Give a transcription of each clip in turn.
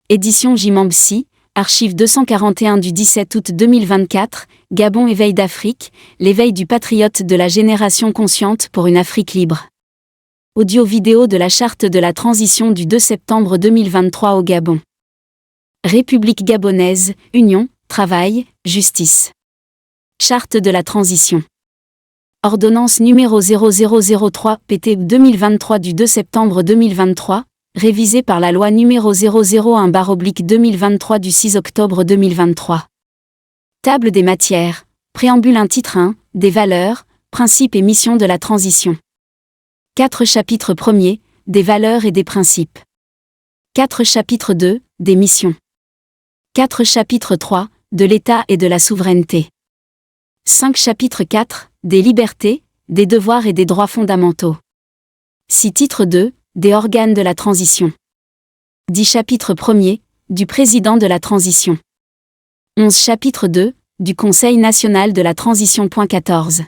Édition Jimambsi, archive 241 du 17 août 2024, Gabon éveil d'Afrique, l'éveil du patriote de la génération consciente pour une Afrique libre. Audio-vidéo de la charte de la transition du 2 septembre 2023 au Gabon. République gabonaise, Union, Travail, Justice. Charte de la transition. Ordonnance numéro 0003 PT 2023 du 2 septembre 2023, révisée par la loi numéro 001/2023 du 6 octobre 2023. Table des matières, préambule 1 titre 1, des valeurs, principes et missions de la transition. 4 chapitres 1er, des valeurs et des principes. 4 chapitres 2, des missions. 4 chapitres 3, de l'État et de la souveraineté. 5 chapitres 4, des libertés, des devoirs et des droits fondamentaux. 6 titres 2, des organes de la transition. 10 chapitres 1er, du président de la transition. 11 chapitres 2, du Conseil national de la transition. 14.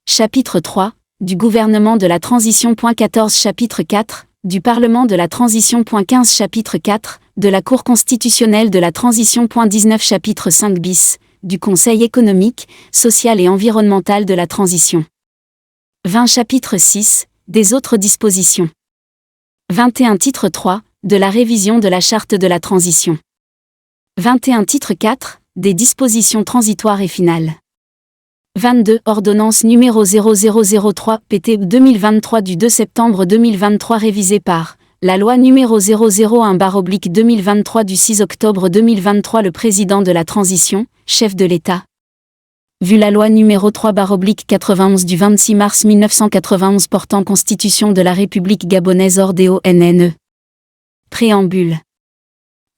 Chapitre 3, du gouvernement de la transition. 14 Chapitre 4, du Parlement de la transition. 15 Chapitre 4, de la Cour constitutionnelle de la transition. 19 Chapitre 5 bis, du Conseil économique, social et environnemental de la transition. 20 Chapitre 6, des autres dispositions. 21 Titre 3, de la révision de la charte de la transition. 21 Titre 4, des dispositions transitoires et finales. 22 Ordonnance numéro 0003 PT 2023 du 2 septembre 2023 révisée par la loi numéro 001/2023 du 6 octobre 2023 le président de la transition, chef de l'État. Vu la loi numéro 3/91 du 26 mars 1991 portant Constitution de la République gabonaise ORDO-NNE. Préambule.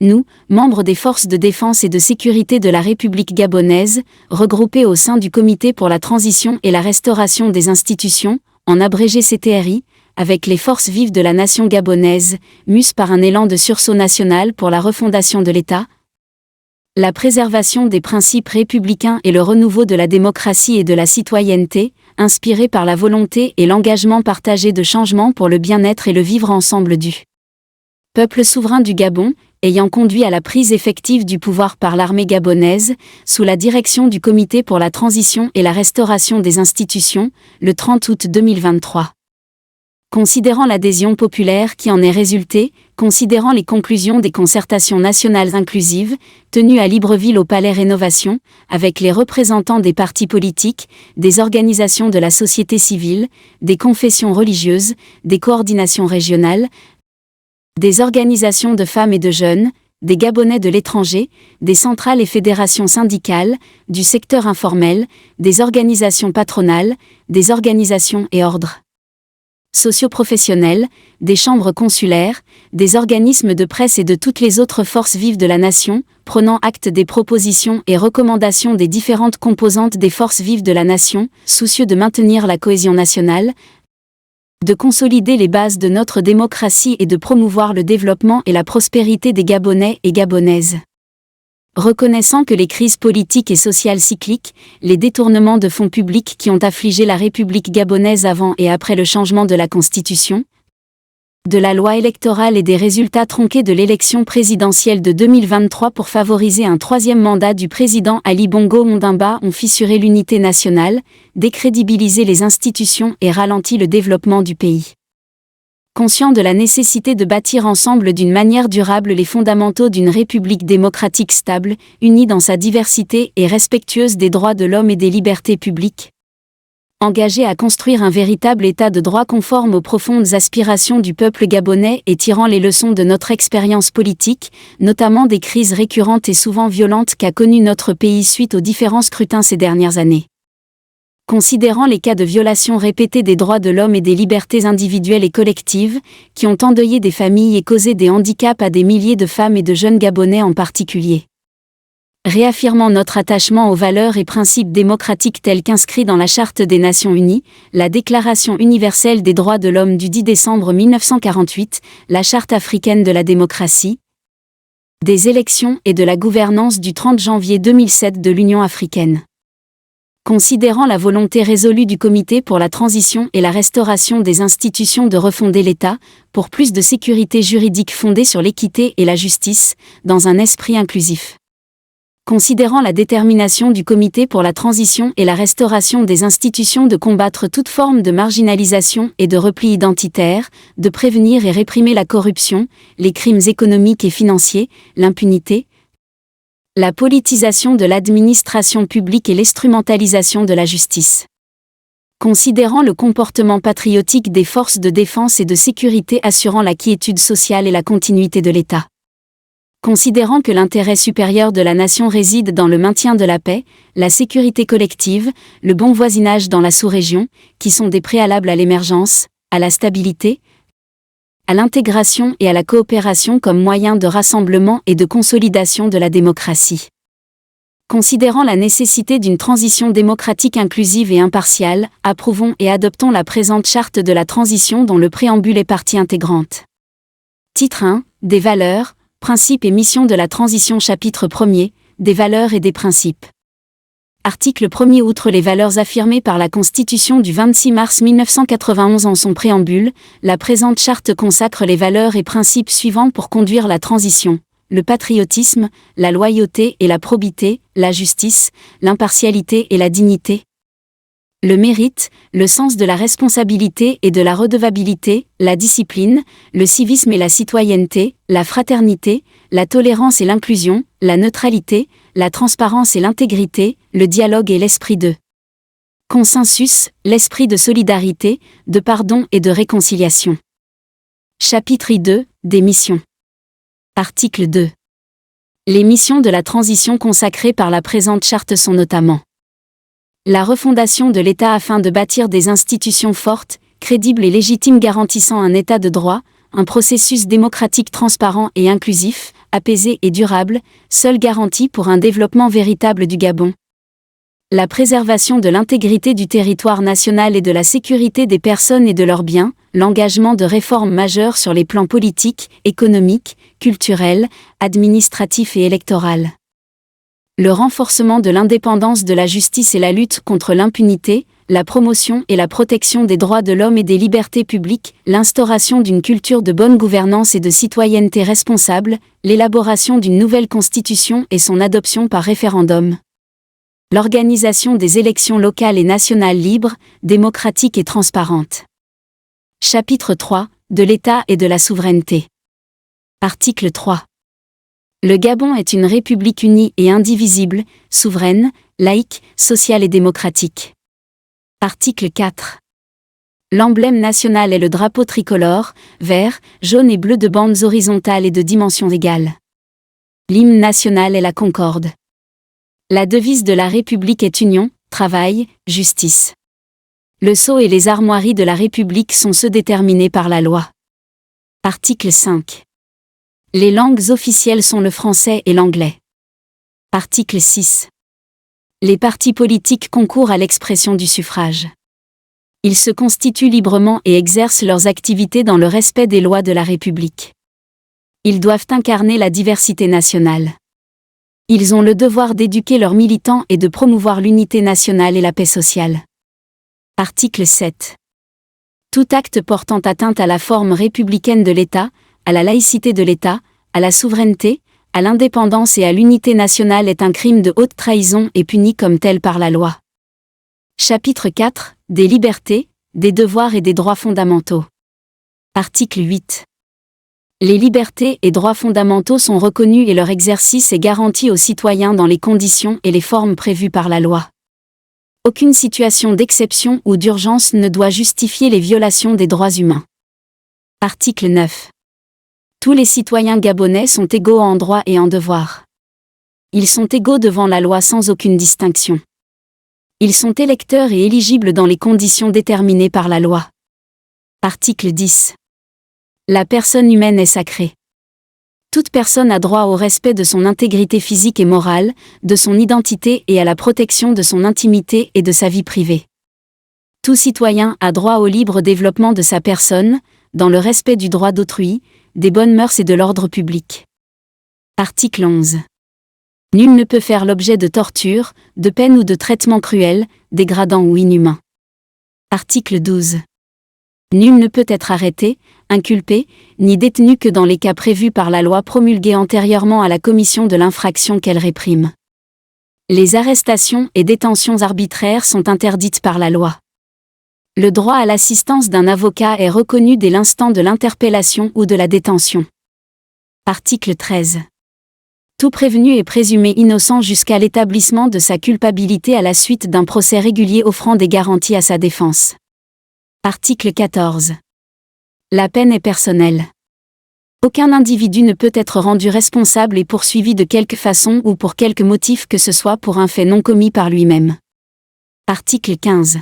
Nous, membres des forces de défense et de sécurité de la République gabonaise, regroupés au sein du Comité pour la transition et la restauration des institutions, en abrégé CTRI, avec les forces vives de la nation gabonaise, mus par un élan de sursaut national pour la refondation de l'État, la préservation des principes républicains et le renouveau de la démocratie et de la citoyenneté, inspirés par la volonté et l'engagement partagé de changement pour le bien-être et le vivre ensemble du peuple souverain du Gabon, ayant conduit à la prise effective du pouvoir par l'armée gabonaise, sous la direction du Comité pour la transition et la restauration des institutions, le 30 août 2023. Considérant l'adhésion populaire qui en est résultée, considérant les conclusions des concertations nationales inclusives, tenues à Libreville au Palais Rénovation, avec les représentants des partis politiques, des organisations de la société civile, des confessions religieuses, des coordinations régionales, des organisations de femmes et de jeunes, des Gabonais de l'étranger, des centrales et fédérations syndicales, du secteur informel, des organisations patronales, des organisations et ordres socio-professionnels, des chambres consulaires, des organismes de presse et de toutes les autres forces vives de la nation, prenant acte des propositions et recommandations des différentes composantes des forces vives de la nation, soucieux de maintenir la cohésion nationale, de consolider les bases de notre démocratie et de promouvoir le développement et la prospérité des Gabonais et Gabonaises. Reconnaissant que les crises politiques et sociales cycliques, les détournements de fonds publics qui ont affligé la République gabonaise avant et après le changement de la Constitution, de la loi électorale et des résultats tronqués de l'élection présidentielle de 2023 pour favoriser un troisième mandat du président Ali Bongo Ondimba ont fissuré l'unité nationale, décrédibilisé les institutions et ralenti le développement du pays. Conscient de la nécessité de bâtir ensemble d'une manière durable les fondamentaux d'une république démocratique stable, unie dans sa diversité et respectueuse des droits de l'homme et des libertés publiques. Engagé à construire un véritable état de droit conforme aux profondes aspirations du peuple gabonais et tirant les leçons de notre expérience politique, notamment des crises récurrentes et souvent violentes qu'a connues notre pays suite aux différents scrutins ces dernières années. Considérant les cas de violation répétée des droits de l'homme et des libertés individuelles et collectives, qui ont endeuillé des familles et causé des handicaps à des milliers de femmes et de jeunes Gabonais en particulier. Réaffirmant notre attachement aux valeurs et principes démocratiques tels qu'inscrits dans la Charte des Nations Unies, la Déclaration universelle des droits de l'homme du 10 décembre 1948, la Charte africaine de la démocratie, des élections et de la gouvernance du 30 janvier 2007 de l'Union africaine. Considérant la volonté résolue du Comité pour la transition et la restauration des institutions de refonder l'État, pour plus de sécurité juridique fondée sur l'équité et la justice, dans un esprit inclusif. Considérant la détermination du Comité pour la transition et la restauration des institutions de combattre toute forme de marginalisation et de repli identitaire, de prévenir et réprimer la corruption, les crimes économiques et financiers, l'impunité, la politisation de l'administration publique et l'instrumentalisation de la justice. Considérant le comportement patriotique des forces de défense et de sécurité assurant la quiétude sociale et la continuité de l'État. Considérant que l'intérêt supérieur de la nation réside dans le maintien de la paix, la sécurité collective, le bon voisinage dans la sous-région, qui sont des préalables à l'émergence, à la stabilité, à l'intégration et à la coopération comme moyen de rassemblement et de consolidation de la démocratie. Considérant la nécessité d'une transition démocratique inclusive et impartiale, approuvons et adoptons la présente charte de la transition dont le préambule est partie intégrante. Titre 1, des valeurs, principes et missions de la transition. Chapitre 1er, des valeurs et des principes. Article 1er. Outre les valeurs affirmées par la Constitution du 26 mars 1991 en son préambule, la présente charte consacre les valeurs et principes suivants pour conduire la transition: le patriotisme, la loyauté et la probité, la justice, l'impartialité et la dignité, le mérite, le sens de la responsabilité et de la redevabilité, la discipline, le civisme et la citoyenneté, la fraternité, la tolérance et l'inclusion, la neutralité, la transparence et l'intégrité, le dialogue et l'esprit de consensus, l'esprit de solidarité, de pardon et de réconciliation. Chapitre I2, des missions. Article 2. Les missions de la transition consacrées par la présente charte sont notamment la refondation de l'État afin de bâtir des institutions fortes, crédibles et légitimes garantissant un État de droit, un processus démocratique transparent et inclusif, apaisé et durable, seule garantie pour un développement véritable du Gabon. La préservation de l'intégrité du territoire national et de la sécurité des personnes et de leurs biens, l'engagement de réformes majeures sur les plans politiques, économiques, culturels, administratifs et électoraux. Le renforcement de l'indépendance de la justice et la lutte contre l'impunité, la promotion et la protection des droits de l'homme et des libertés publiques, l'instauration d'une culture de bonne gouvernance et de citoyenneté responsable, l'élaboration d'une nouvelle constitution et son adoption par référendum. L'organisation des élections locales et nationales libres, démocratiques et transparentes. Chapitre 3, de l'État et de la souveraineté. Article 3. Le Gabon est une république unie et indivisible, souveraine, laïque, sociale et démocratique. Article 4. L'emblème national est le drapeau tricolore, vert, jaune et bleu de bandes horizontales et de dimensions égales. L'hymne national est la concorde. La devise de la République est union, travail, justice. Le sceau et les armoiries de la République sont ceux déterminés par la loi. Article 5. Les langues officielles sont le français et l'anglais. Article 6. Les partis politiques concourent à l'expression du suffrage. Ils se constituent librement et exercent leurs activités dans le respect des lois de la République. Ils doivent incarner la diversité nationale. Ils ont le devoir d'éduquer leurs militants et de promouvoir l'unité nationale et la paix sociale. Article 7. Tout acte portant atteinte à la forme républicaine de l'État, à la laïcité de l'État, à la souveraineté, à l'indépendance et à l'unité nationale est un crime de haute trahison et puni comme tel par la loi. Chapitre 4, des libertés, des devoirs et des droits fondamentaux. Article 8. Les libertés et droits fondamentaux sont reconnus et leur exercice est garanti aux citoyens dans les conditions et les formes prévues par la loi. Aucune situation d'exception ou d'urgence ne doit justifier les violations des droits humains. Article 9. Tous les citoyens gabonais sont égaux en droit et en devoir. Ils sont égaux devant la loi sans aucune distinction. Ils sont électeurs et éligibles dans les conditions déterminées par la loi. Article 10. La personne humaine est sacrée. Toute personne a droit au respect de son intégrité physique et morale, de son identité et à la protection de son intimité et de sa vie privée. Tout citoyen a droit au libre développement de sa personne, dans le respect du droit d'autrui, des bonnes mœurs et de l'ordre public. Article 11. Nul ne peut faire l'objet de torture, de peine ou de traitements cruels, dégradants ou inhumains. Article 12. Nul ne peut être arrêté, inculpé, ni détenu que dans les cas prévus par la loi promulguée antérieurement à la commission de l'infraction qu'elle réprime. Les arrestations et détentions arbitraires sont interdites par la loi. Le droit à l'assistance d'un avocat est reconnu dès l'instant de l'interpellation ou de la détention. Article 13. Tout prévenu est présumé innocent jusqu'à l'établissement de sa culpabilité à la suite d'un procès régulier offrant des garanties à sa défense. Article 14. La peine est personnelle. Aucun individu ne peut être rendu responsable et poursuivi de quelque façon ou pour quelque motif que ce soit pour un fait non commis par lui-même. Article 15.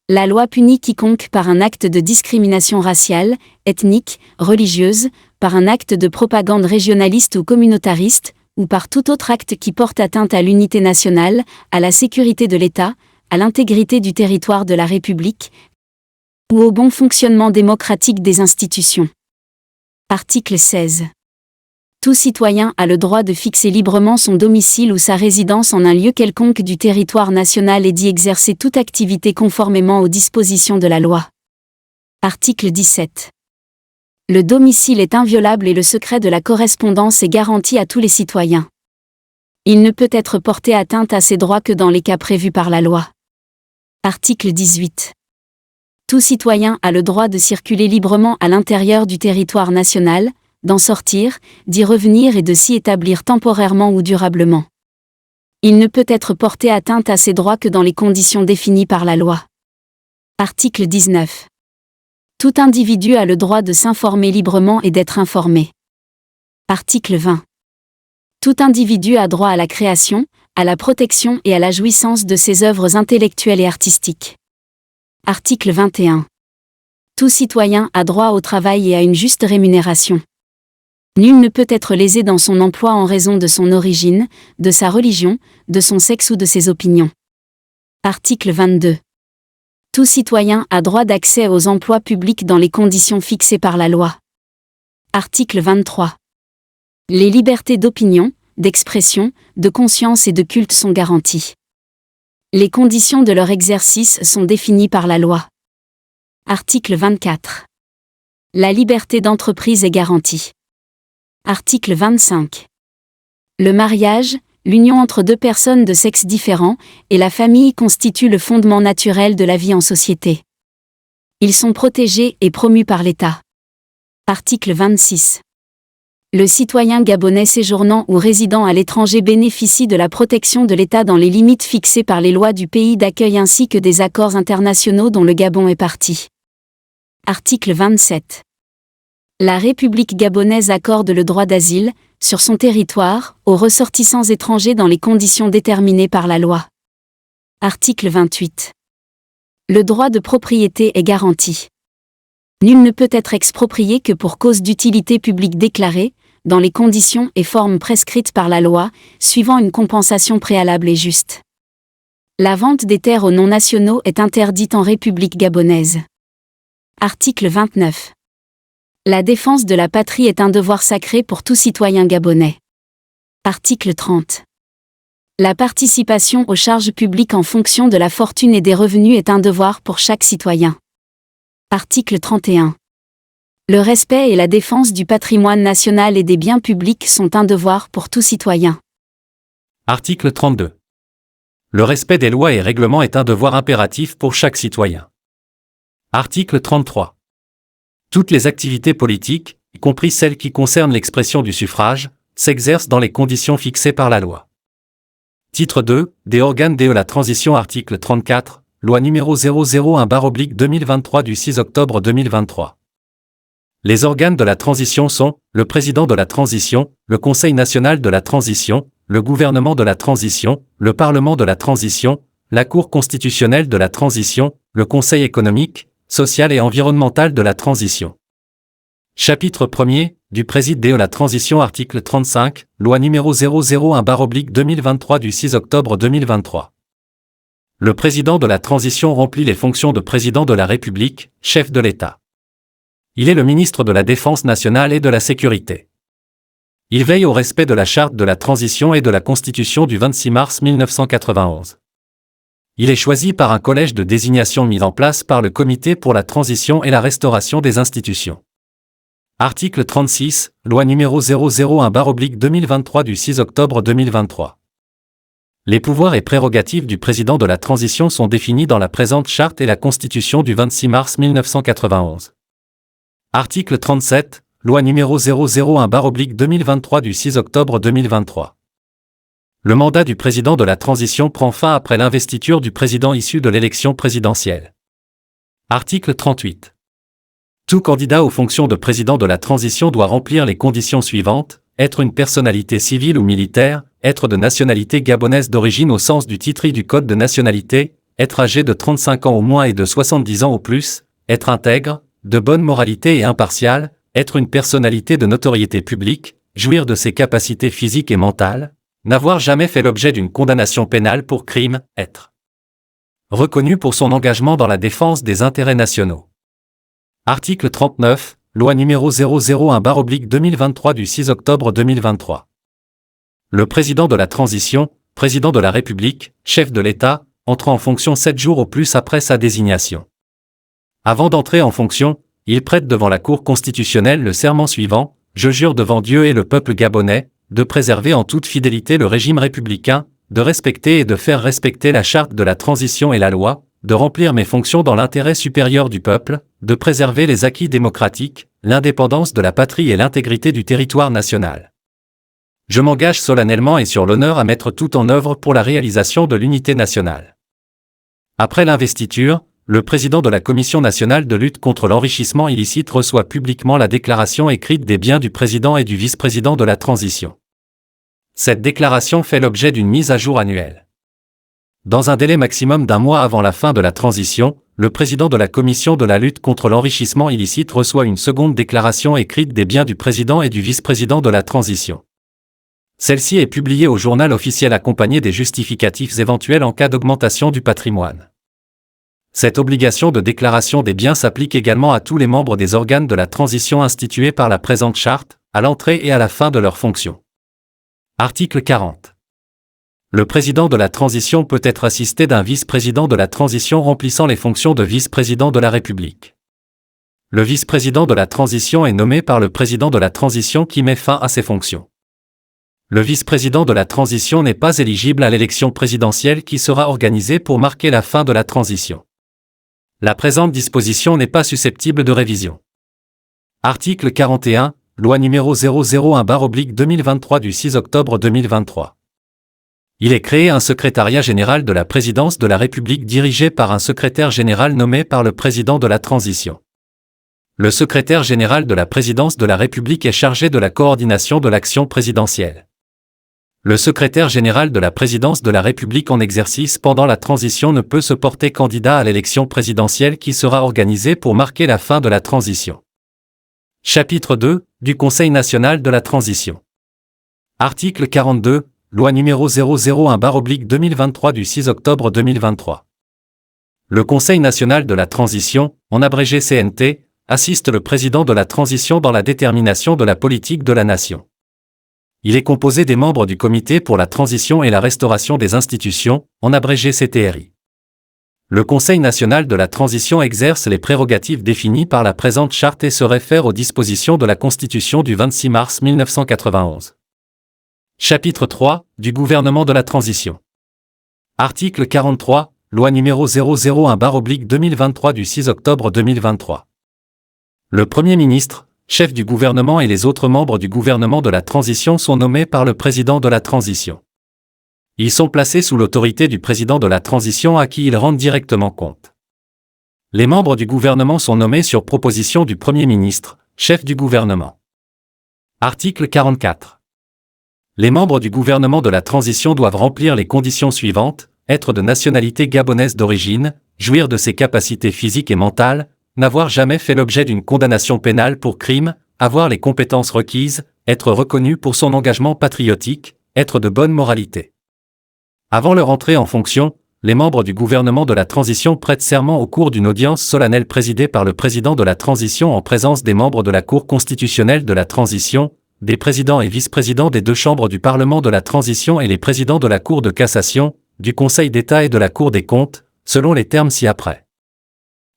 La loi punit quiconque par un acte de discrimination raciale, ethnique, religieuse, par un acte de propagande régionaliste ou communautariste, ou par tout autre acte qui porte atteinte à l'unité nationale, à la sécurité de l'État, à l'intégrité du territoire de la République, ou au bon fonctionnement démocratique des institutions. Article 16. Tout citoyen a le droit de fixer librement son domicile ou sa résidence en un lieu quelconque du territoire national et d'y exercer toute activité conformément aux dispositions de la loi. Article 17. Le domicile est inviolable et le secret de la correspondance est garanti à tous les citoyens. Il ne peut être porté atteinte à ces droits que dans les cas prévus par la loi. Article 18. Tout citoyen a le droit de circuler librement à l'intérieur du territoire national, d'en sortir, d'y revenir et de s'y établir temporairement ou durablement. Il ne peut être porté atteinte à ces droits que dans les conditions définies par la loi. Article 19. Tout individu a le droit de s'informer librement et d'être informé. Article 20. Tout individu a droit à la création, à la protection et à la jouissance de ses œuvres intellectuelles et artistiques. Article 21. Tout citoyen a droit au travail et à une juste rémunération. Nul ne peut être lésé dans son emploi en raison de son origine, de sa religion, de son sexe ou de ses opinions. Article 22. Tout citoyen a droit d'accès aux emplois publics dans les conditions fixées par la loi. Article 23. Les libertés d'opinion, d'expression, de conscience et de culte sont garanties. Les conditions de leur exercice sont définies par la loi. Article 24. La liberté d'entreprise est garantie. Article 25. Le mariage, l'union entre deux personnes de sexe différent, et la famille constituent le fondement naturel de la vie en société. Ils sont protégés et promus par l'État. Article 26. Le citoyen gabonais séjournant ou résidant à l'étranger bénéficie de la protection de l'État dans les limites fixées par les lois du pays d'accueil ainsi que des accords internationaux dont le Gabon est partie. Article 27. La République gabonaise accorde le droit d'asile, sur son territoire, aux ressortissants étrangers dans les conditions déterminées par la loi. Article 28. Le droit de propriété est garanti. Nul ne peut être exproprié que pour cause d'utilité publique déclarée, dans les conditions et formes prescrites par la loi, suivant une compensation préalable et juste. La vente des terres aux non-nationaux est interdite en République gabonaise. Article 29. La défense de la patrie est un devoir sacré pour tout citoyen gabonais. Article 30. La participation aux charges publiques en fonction de la fortune et des revenus est un devoir pour chaque citoyen. Article 31. Le respect et la défense du patrimoine national et des biens publics sont un devoir pour tout citoyen. Article 32. Le respect des lois et règlements est un devoir impératif pour chaque citoyen. Article 33. Toutes les activités politiques, y compris celles qui concernent l'expression du suffrage, s'exercent dans les conditions fixées par la loi. Titre 2, des organes de la transition. Article 34, loi numéro 001/2023 du 6 octobre 2023. Les organes de la transition sont le président de la transition, le Conseil national de la transition, le gouvernement de la transition, le Parlement de la transition, la Cour constitutionnelle de la transition, le Conseil économique, social et environnemental de la transition. Chapitre 1er, du président de la transition. Article 35, loi numéro 001/2023 du 6 octobre 2023. Le président de la transition remplit les fonctions de président de la République, chef de l'État. Il est le ministre de la Défense nationale et de la Sécurité. Il veille au respect de la Charte de la Transition et de la Constitution du 26 mars 1991. Il est choisi par un collège de désignation mis en place par le Comité pour la transition et la restauration des institutions. Article 36, Loi numéro 001/2023 du 6 octobre 2023. Les pouvoirs et prérogatives du président de la transition sont définis dans la présente charte et la Constitution du 26 mars 1991. Article 37, Loi numéro 001/2023 du 6 octobre 2023. Le mandat du président de la transition prend fin après l'investiture du président issu de l'élection présidentielle. Article 38. Tout candidat aux fonctions de président de la transition doit remplir les conditions suivantes: être une personnalité civile ou militaire, être de nationalité gabonaise d'origine au sens du titre I du Code de nationalité, être âgé de 35 ans au moins et de 70 ans au plus, être intègre, de bonne moralité et impartial, être une personnalité de notoriété publique, jouir de ses capacités physiques et mentales, n'avoir jamais fait l'objet d'une condamnation pénale pour crime, être reconnu pour son engagement dans la défense des intérêts nationaux. Article 39, Loi numéro 001/2023 du 6 octobre 2023. Le président de la transition, président de la République, chef de l'État, entre en fonction 7 jours au plus après sa désignation. Avant d'entrer en fonction, il prête devant la Cour constitutionnelle le serment suivant: je jure devant Dieu et le peuple gabonais, de préserver en toute fidélité le régime républicain, de respecter et de faire respecter la charte de la transition et la loi, de remplir mes fonctions dans l'intérêt supérieur du peuple, de préserver les acquis démocratiques, l'indépendance de la patrie et l'intégrité du territoire national. Je m'engage solennellement et sur l'honneur à mettre tout en œuvre pour la réalisation de l'unité nationale. Après l'investiture, le président de la Commission nationale de lutte contre l'enrichissement illicite reçoit publiquement la déclaration écrite des biens du président et du vice-président de la transition. Cette déclaration fait l'objet d'une mise à jour annuelle. Dans un délai maximum d'1 mois avant la fin de la transition, le président de la Commission de la lutte contre l'enrichissement illicite reçoit une seconde déclaration écrite des biens du président et du vice-président de la transition. Celle-ci est publiée au journal officiel accompagnée des justificatifs éventuels en cas d'augmentation du patrimoine. Cette obligation de déclaration des biens s'applique également à tous les membres des organes de la transition institués par la présente charte, à l'entrée et à la fin de leurs fonctions. Article 40. Le président de la transition peut être assisté d'un vice-président de la transition remplissant les fonctions de vice-président de la République. Le vice-président de la transition est nommé par le président de la transition qui met fin à ses fonctions. Le vice-président de la transition n'est pas éligible à l'élection présidentielle qui sera organisée pour marquer la fin de la transition. La présente disposition n'est pas susceptible de révision. Article 41, Loi numéro 001/2023 du 6 octobre 2023. Il est créé un secrétariat général de la présidence de la République dirigé par un secrétaire général nommé par le président de la transition. Le secrétaire général de la présidence de la République est chargé de la coordination de l'action présidentielle. Le secrétaire général de la présidence de la République en exercice pendant la transition ne peut se porter candidat à l'élection présidentielle qui sera organisée pour marquer la fin de la transition. Chapitre 2, du Conseil national de la transition. Article 42, Loi numéro 001/2023 du 6 octobre 2023. Le Conseil national de la transition, en abrégé CNT, assiste le président de la transition dans la détermination de la politique de la nation. Il est composé des membres du Comité pour la transition et la restauration des institutions, en abrégé CTRI. Le Conseil national de la transition exerce les prérogatives définies par la présente charte et se réfère aux dispositions de la Constitution du 26 mars 1991. Chapitre 3, du gouvernement de la transition. Article 43, Loi numéro 001/2023 du 6 octobre 2023. Le Premier ministre, chef du gouvernement et les autres membres du gouvernement de la transition sont nommés par le président de la transition. Ils sont placés sous l'autorité du président de la transition à qui ils rendent directement compte. Les membres du gouvernement sont nommés sur proposition du Premier ministre, chef du gouvernement. Article 44. Les membres du gouvernement de la transition doivent remplir les conditions suivantes: être de nationalité gabonaise d'origine, jouir de ses capacités physiques et mentales, n'avoir jamais fait l'objet d'une condamnation pénale pour crime, avoir les compétences requises, être reconnu pour son engagement patriotique, être de bonne moralité. Avant leur entrée en fonction, les membres du gouvernement de la transition prêtent serment au cours d'une audience solennelle présidée par le président de la transition en présence des membres de la Cour constitutionnelle de la transition, des présidents et vice-présidents des deux chambres du Parlement de la Transition et les présidents de la Cour de cassation, du Conseil d'État et de la Cour des comptes, selon les termes ci-après.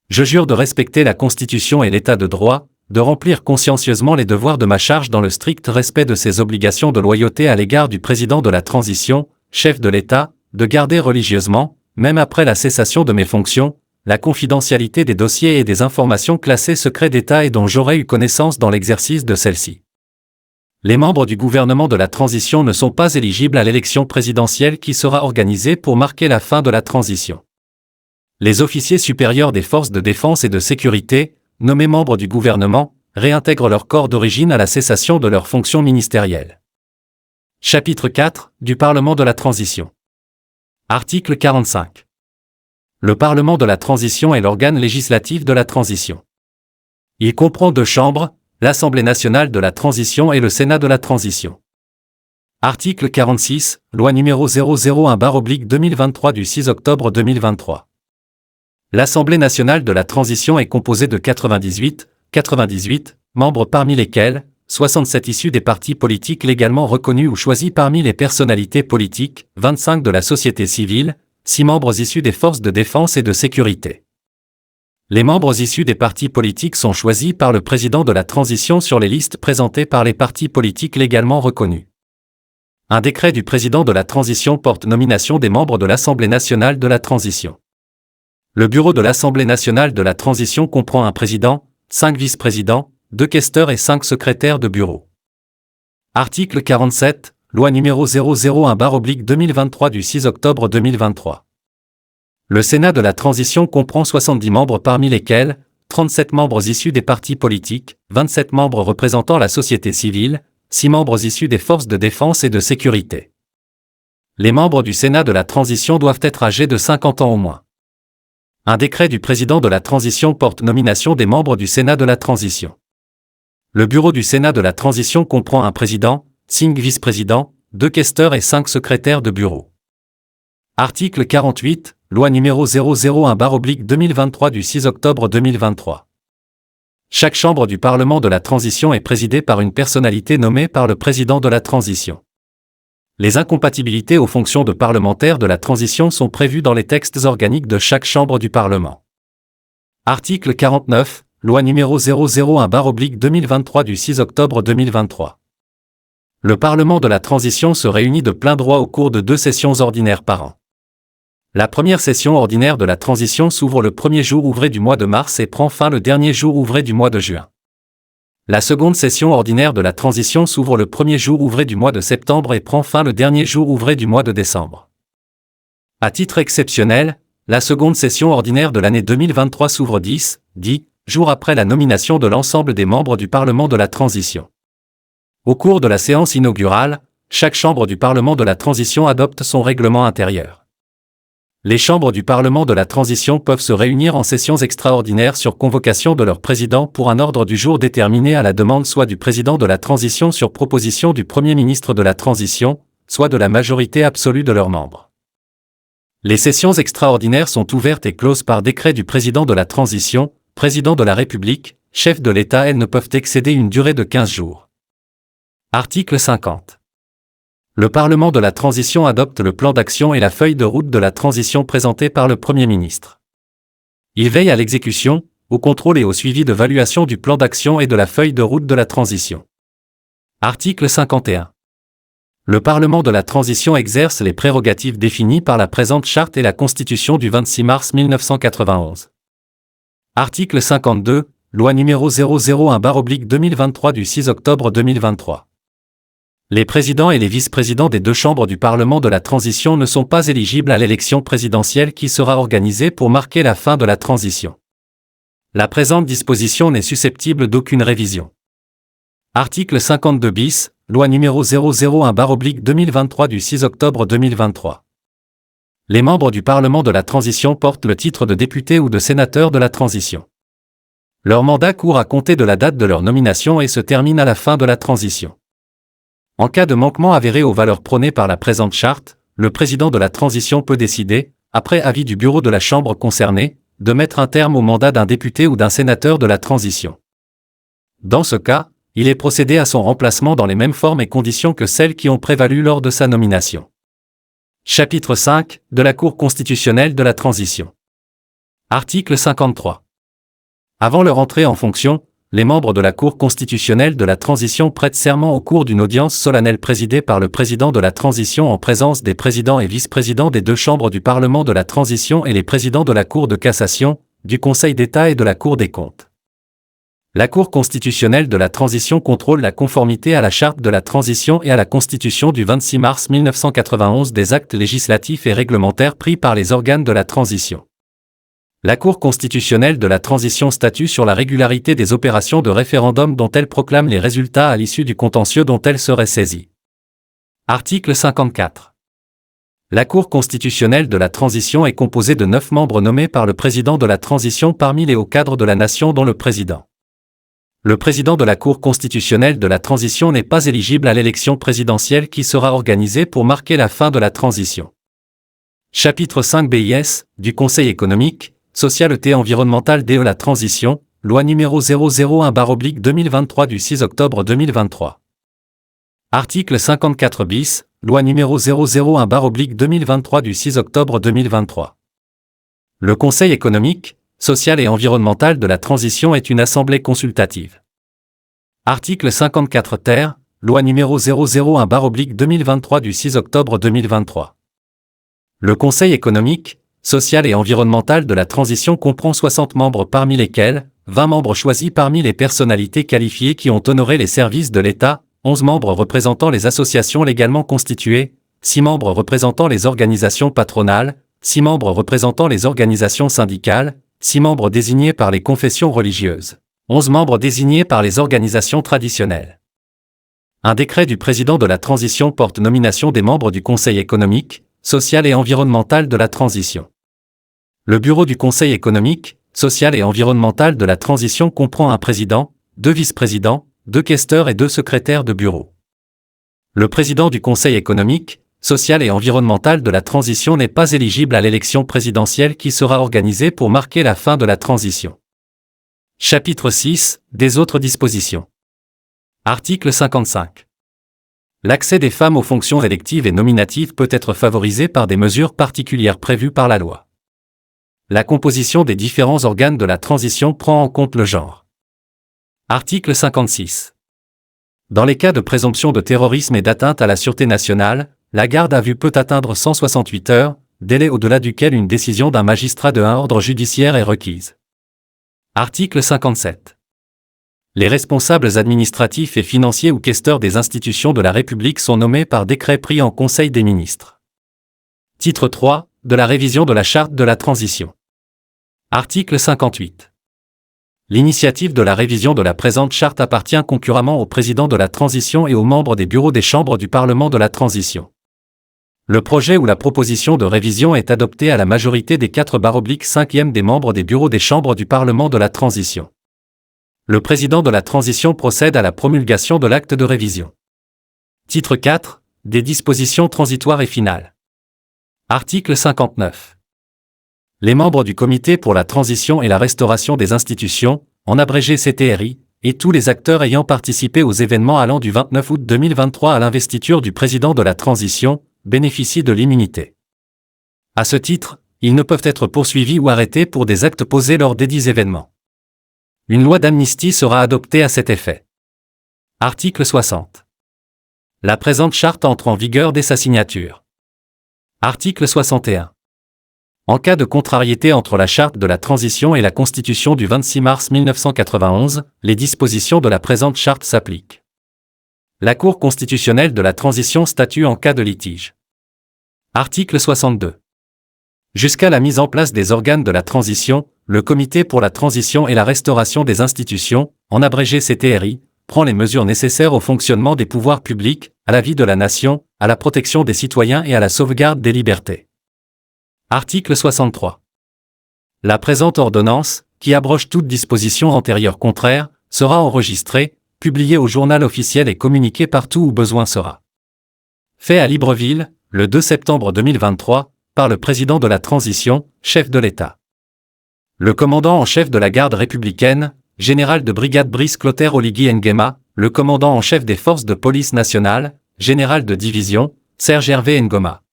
Je jure de respecter la Constitution et l'État de droit, de remplir consciencieusement les devoirs de ma charge dans le strict respect de ses obligations de loyauté à l'égard du président de la Transition, chef de l'État, de garder religieusement, même après la cessation de mes fonctions, la confidentialité des dossiers et des informations classées secret d'État et dont j'aurais eu connaissance dans l'exercice de celle-ci. Les membres du gouvernement de la transition ne sont pas éligibles à l'élection présidentielle qui sera organisée pour marquer la fin de la transition. Les officiers supérieurs des forces de défense et de sécurité, nommés membres du gouvernement, réintègrent leur corps d'origine à la cessation de leurs fonctions ministérielles. Chapitre 4 du Parlement de la transition. Article 45. Le Parlement de la transition est l'organe législatif de la transition. Il comprend deux chambres, l'Assemblée nationale de la transition et le Sénat de la transition. Article 46, loi numéro 001/2023 du 6 octobre 2023. L'Assemblée nationale de la transition est composée de 98 membres parmi lesquels 67 issus des partis politiques légalement reconnus ou choisis parmi les personnalités politiques, 25 de la société civile, 6 membres issus des forces de défense et de sécurité. Les membres issus des partis politiques sont choisis par le président de la transition sur les listes présentées par les partis politiques légalement reconnus. Un décret du président de la transition porte nomination des membres de l'Assemblée nationale de la transition. Le bureau de l'Assemblée nationale de la transition comprend un président, 5 vice-présidents, 2 questeurs et 5 secrétaires de bureau. Article 47, loi numéro 001/2023 du 6 octobre 2023. Le Sénat de la transition comprend 70 membres parmi lesquels 37 membres issus des partis politiques, 27 membres représentant la société civile, 6 membres issus des forces de défense et de sécurité. Les membres du Sénat de la transition doivent être âgés de 50 ans au moins. Un décret du président de la transition porte nomination des membres du Sénat de la transition. Le bureau du Sénat de la transition comprend un président, 5 vice-présidents, 2 questeurs et 5 secrétaires de bureau. Article 48, loi numéro 001/2023 du 6 octobre 2023. Chaque chambre du Parlement de la transition est présidée par une personnalité nommée par le président de la transition. Les incompatibilités aux fonctions de parlementaire de la transition sont prévues dans les textes organiques de chaque chambre du Parlement. Article 49, loi numéro 001/2023 du 6 octobre 2023. Le Parlement de la transition se réunit de plein droit au cours de 2 sessions ordinaires par an. La première session ordinaire de la transition s'ouvre le premier jour ouvré du mois de mars et prend fin le dernier jour ouvré du mois de juin. La seconde session ordinaire de la transition s'ouvre le premier jour ouvré du mois de septembre et prend fin le dernier jour ouvré du mois de décembre. À titre exceptionnel, la seconde session ordinaire de l'année 2023 s'ouvre 10 jours après la nomination de l'ensemble des membres du Parlement de la transition. Au cours de la séance inaugurale, chaque chambre du Parlement de la transition adopte son règlement intérieur. Les chambres du Parlement de la transition peuvent se réunir en sessions extraordinaires sur convocation de leur président pour un ordre du jour déterminé à la demande soit du président de la transition sur proposition du Premier ministre de la transition, soit de la majorité absolue de leurs membres. Les sessions extraordinaires sont ouvertes et closes par décret du président de la transition, président de la République, chef de l'État. Elles ne peuvent excéder une durée de 15 jours. Article 50. Le Parlement de la transition adopte le plan d'action et la feuille de route de la transition présentée par le Premier ministre. Il veille à l'exécution, au contrôle et au suivi de l'évaluation du plan d'action et de la feuille de route de la transition. Article 51. Le Parlement de la transition exerce les prérogatives définies par la présente charte et la Constitution du 26 mars 1991. Article 52, loi numéro 001/2023 du 6 octobre 2023. Les présidents et les vice-présidents des 2 chambres du Parlement de la transition ne sont pas éligibles à l'élection présidentielle qui sera organisée pour marquer la fin de la transition. La présente disposition n'est susceptible d'aucune révision. Article 52 bis, loi numéro 001/2023 du 6 octobre 2023. Les membres du Parlement de la transition portent le titre de député ou de sénateur de la transition. Leur mandat court à compter de la date de leur nomination et se termine à la fin de la transition. En cas de manquement avéré aux valeurs prônées par la présente charte, le président de la transition peut décider, après avis du bureau de la chambre concernée, de mettre un terme au mandat d'un député ou d'un sénateur de la transition. Dans ce cas, il est procédé à son remplacement dans les mêmes formes et conditions que celles qui ont prévalu lors de sa nomination. Chapitre 5 de la Cour constitutionnelle de la transition. Article 53. Avant leur entrée en fonction, les membres de la Cour constitutionnelle de la transition prêtent serment au cours d'une audience solennelle présidée par le président de la transition en présence des présidents et vice-présidents des deux chambres du Parlement de la transition et les présidents de la Cour de cassation, du Conseil d'État et de la Cour des comptes. La Cour constitutionnelle de la transition contrôle la conformité à la Charte de la transition et à la Constitution du 26 mars 1991 des actes législatifs et réglementaires pris par les organes de la transition. La Cour constitutionnelle de la transition statue sur la régularité des opérations de référendum dont elle proclame les résultats à l'issue du contentieux dont elle serait saisie. Article 54. La Cour constitutionnelle de la transition est composée de 9 membres nommés par le président de la transition parmi les hauts cadres de la nation dont le président. Le président de la Cour constitutionnelle de la transition n'est pas éligible à l'élection présidentielle qui sera organisée pour marquer la fin de la transition. Chapitre 5 BIS, du Conseil économique, social et environnemental de la transition, loi numéro 001/2023 du 6 octobre 2023. Article 54 bis, loi numéro 001/2023 du 6 octobre 2023. Le Conseil économique, social et environnemental de la transition est une assemblée consultative. Article 54 ter, loi numéro 001/2023 du 6 octobre 2023. Le Conseil économique, social et environnemental de la transition comprend 60 membres parmi lesquels 20 membres choisis parmi les personnalités qualifiées qui ont honoré les services de l'État, 11 membres représentant les associations légalement constituées, 6 membres représentant les organisations patronales, 6 membres représentant les organisations syndicales, 6 membres désignés par les confessions religieuses, 11 membres désignés par les organisations traditionnelles. Un décret du président de la transition porte nomination des membres du Conseil économique, social et environnemental de la transition. Le bureau du Conseil économique, social et environnemental de la transition comprend un président, 2 vice-présidents, 2 questeurs et 2 secrétaires de bureau. Le président du Conseil économique, social et environnemental de la transition n'est pas éligible à l'élection présidentielle qui sera organisée pour marquer la fin de la transition. Chapitre 6 des autres dispositions. Article 55. L'accès des femmes aux fonctions électives et nominatives peut être favorisé par des mesures particulières prévues par la loi. La composition des différents organes de la transition prend en compte le genre. Article 56. Dans les cas de présomption de terrorisme et d'atteinte à la sûreté nationale, la garde à vue peut atteindre 168 heures, délai au-delà duquel une décision d'un magistrat de un ordre judiciaire est requise. Article 57. Les responsables administratifs et financiers ou questeurs des institutions de la République sont nommés par décret pris en Conseil des ministres. Titre 3, de la révision de la Charte de la transition. Article 58. L'initiative de la révision de la présente charte appartient concurremment au président de la transition et aux membres des bureaux des chambres du Parlement de la transition. Le projet ou la proposition de révision est adopté à la majorité des 4/5e des membres des bureaux des chambres du Parlement de la transition. Le président de la transition procède à la promulgation de l'acte de révision. Titre 4, des dispositions transitoires et finales. Article 59. Les membres du Comité pour la transition et la restauration des institutions, en abrégé CTRI, et tous les acteurs ayant participé aux événements allant du 29 août 2023 à l'investiture du président de la transition, bénéficient de l'immunité. À ce titre, ils ne peuvent être poursuivis ou arrêtés pour des actes posés lors desdits événements. Une loi d'amnistie sera adoptée à cet effet. Article 60. La présente charte entre en vigueur dès sa signature. Article 61. En cas de contrariété entre la charte de la transition et la Constitution du 26 mars 1991, les dispositions de la présente charte s'appliquent. La Cour constitutionnelle de la transition statue en cas de litige. Article 62. Jusqu'à la mise en place des organes de la transition, le Comité pour la transition et la restauration des institutions, en abrégé CTRI, prend les mesures nécessaires au fonctionnement des pouvoirs publics, à la vie de la nation, à la protection des citoyens et à la sauvegarde des libertés. Article 63. La présente ordonnance, qui abroge toute disposition antérieure contraire, sera enregistrée, publiée au journal officiel et communiquée partout où besoin sera. Fait à Libreville, le 2 septembre 2023, par le président de la transition, chef de l'État. Le commandant en chef de la garde républicaine, général de brigade Brice Clotaire Oligui Nguema, le commandant en chef des forces de police nationale, général de division, Serge Hervé Ngoma.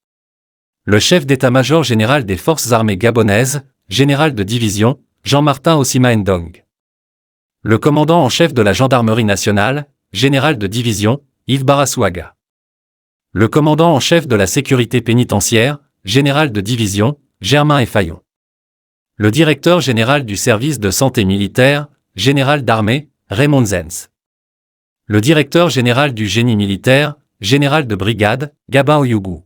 Le chef d'état-major général des forces armées gabonaises, général de division, Jean-Martin Ossima Ndong. Le commandant en chef de la gendarmerie nationale, général de division, Yves Barasouaga. Le commandant en chef de la sécurité pénitentiaire, général de division, Germain Effaillon. Le directeur général du service de santé militaire, général d'armée, Raymond Zenz. Le directeur général du génie militaire, général de brigade, Gabin Oyougou.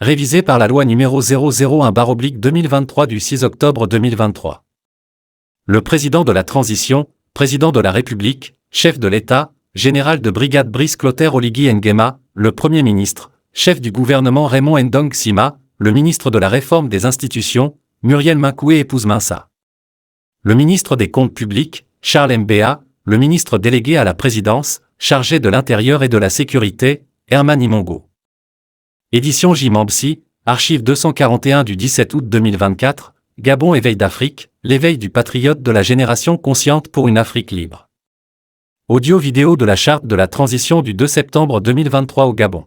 Révisé par la loi numéro 001/2023 du 6 octobre 2023. Le président de la transition, président de la République, chef de l'État, général de brigade Brice Clotaire Oligui Nguema, le Premier ministre, chef du gouvernement Raymond Ndong Sima, le ministre de la Réforme des institutions, Muriel Makoué épouse Minsa. Le ministre des Comptes publics, Charles Mbea, le ministre délégué à la présidence, chargé de l'Intérieur et de la Sécurité, Herman Imongo. Édition J. Mambsi, archive 241 du 17 août 2024, Gabon éveil d'Afrique, l'éveil du patriote de la génération consciente pour une Afrique libre. Audio-vidéo de la charte de la transition du 2 septembre 2023 au Gabon.